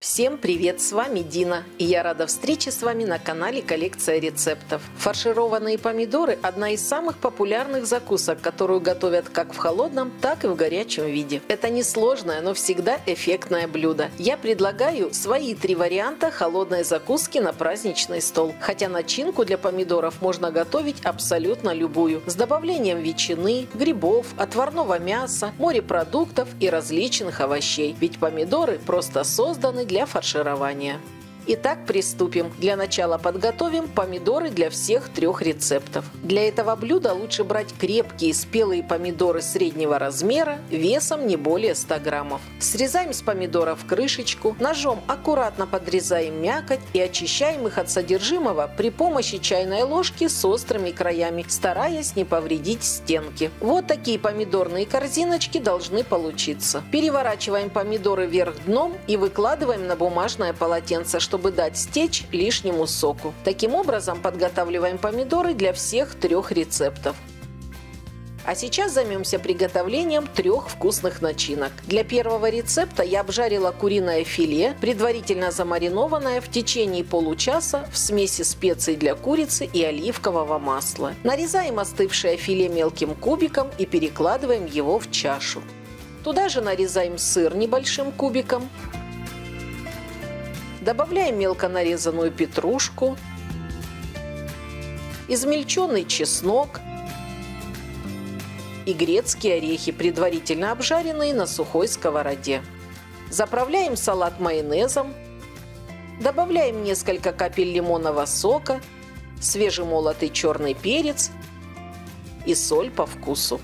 Всем привет, с вами Дина, и я рада встрече с вами на канале Коллекция рецептов. Фаршированные помидоры – одна из самых популярных закусок, которую готовят как в холодном, так и в горячем виде. Это несложное, но всегда эффектное блюдо. Я предлагаю свои 3 варианта холодной закуски на праздничный стол. Хотя начинку для помидоров можно готовить абсолютно любую. С добавлением ветчины, грибов, отварного мяса, морепродуктов и различных овощей. Ведь помидоры просто созданы для фарширования. Итак, приступим. Для начала подготовим помидоры для всех 3 рецептов. Для этого блюда лучше брать крепкие спелые помидоры среднего размера весом не более 100 граммов. Срезаем с помидоров крышечку, ножом аккуратно подрезаем мякоть и очищаем их от содержимого при помощи чайной ложки с острыми краями, стараясь не повредить стенки. Вот такие помидорные корзиночки должны получиться. Переворачиваем помидоры вверх дном и выкладываем на бумажное полотенце, чтобы дать стечь лишнему соку. Таким образом подготавливаем помидоры для всех 3 рецептов. А сейчас займемся приготовлением 3 вкусных начинок. Для первого рецепта я обжарила куриное филе, предварительно замаринованное в течение получаса в смеси специй для курицы и оливкового масла. Нарезаем остывшее филе мелким кубиком и перекладываем его в чашу. Туда же нарезаем сыр небольшим кубиком. Добавляем мелко нарезанную петрушку, измельченный чеснок и грецкие орехи, предварительно обжаренные на сухой сковороде. Заправляем салат майонезом, добавляем несколько капель лимонного сока, свежемолотый черный перец и соль по вкусу.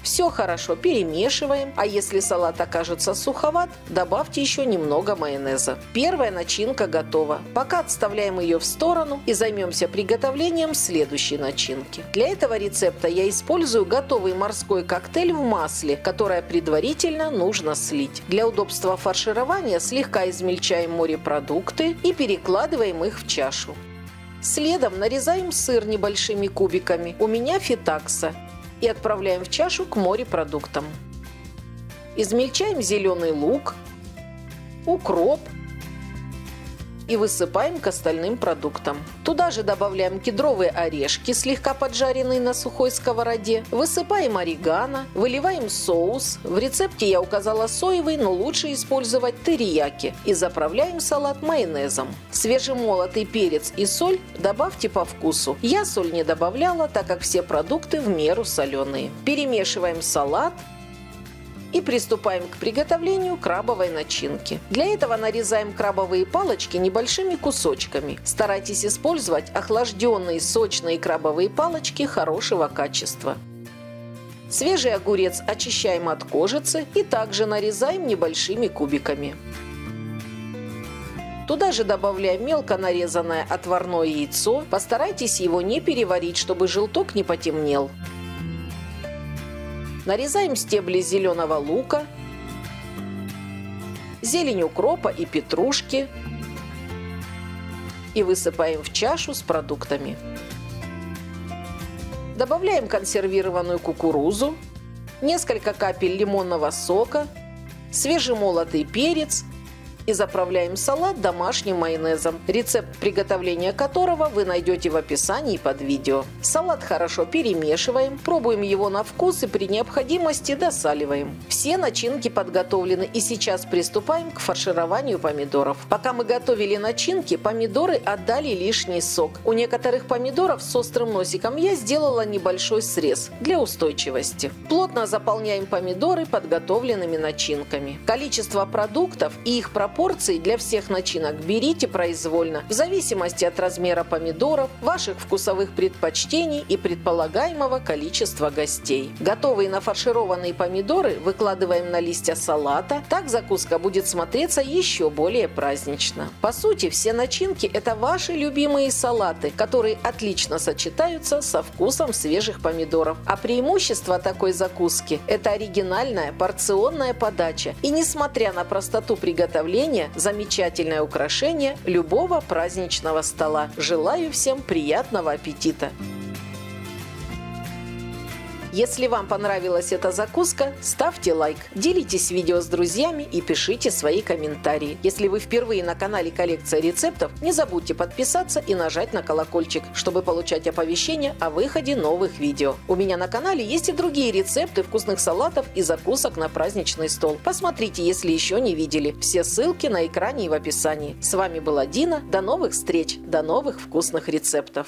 Все хорошо перемешиваем, а если салат окажется суховат, добавьте еще немного майонеза. Первая начинка готова. Пока отставляем ее в сторону и займемся приготовлением следующей начинки. Для этого рецепта я использую готовый морской коктейль в масле, которое предварительно нужно слить. Для удобства фарширования слегка измельчаем морепродукты и перекладываем их в чашу. Следом нарезаем сыр небольшими кубиками. У меня фетакса. И отправляем в чашу к морепродуктам. Измельчаем зеленый лук, укроп и высыпаем к остальным продуктам. Туда же добавляем кедровые орешки, слегка поджаренные на сухой сковороде. Высыпаем орегано, выливаем соус. В рецепте я указала соевый, но лучше использовать терияки. И заправляем салат майонезом. Свежемолотый перец и соль добавьте по вкусу. Я соль не добавляла, так как все продукты в меру соленые. Перемешиваем салат. И приступаем к приготовлению крабовой начинки. Для этого нарезаем крабовые палочки небольшими кусочками. Старайтесь использовать охлажденные сочные крабовые палочки хорошего качества. Свежий огурец очищаем от кожицы и также нарезаем небольшими кубиками. Туда же добавляем мелко нарезанное отварное яйцо. Постарайтесь его не переварить, чтобы желток не потемнел. Нарезаем стебли зеленого лука, зелень укропа и петрушки и высыпаем в чашу с продуктами. Добавляем консервированную кукурузу, несколько капель лимонного сока, свежемолотый перец и заправляем салат домашним майонезом, рецепт приготовления которого вы найдете в описании под видео. Салат хорошо перемешиваем, пробуем его на вкус и при необходимости досаливаем. Все начинки подготовлены, и сейчас приступаем к фаршированию помидоров. Пока мы готовили начинки, помидоры отдали лишний сок. У некоторых помидоров с острым носиком я сделала небольшой срез для устойчивости. Плотно заполняем помидоры подготовленными начинками. Количество продуктов и их пропорции для всех начинок берите произвольно, в зависимости от размера помидоров, ваших вкусовых предпочтений и предполагаемого количества гостей. Готовые нафаршированные помидоры выкладываем на листья салата, так закуска будет смотреться еще более празднично. По сути, все начинки – это ваши любимые салаты, которые отлично сочетаются со вкусом свежих помидоров. А преимущество такой закуски – это оригинальная порционная подача. И несмотря на простоту приготовления, замечательное украшение любого праздничного стола. Желаю всем приятного аппетита! Если вам понравилась эта закуска, ставьте лайк, делитесь видео с друзьями и пишите свои комментарии. Если вы впервые на канале «Коллекция рецептов», не забудьте подписаться и нажать на колокольчик, чтобы получать оповещения о выходе новых видео. У меня на канале есть и другие рецепты вкусных салатов и закусок на праздничный стол. Посмотрите, если еще не видели. Все ссылки на экране и в описании. С вами была Дина. До новых встреч, до новых вкусных рецептов.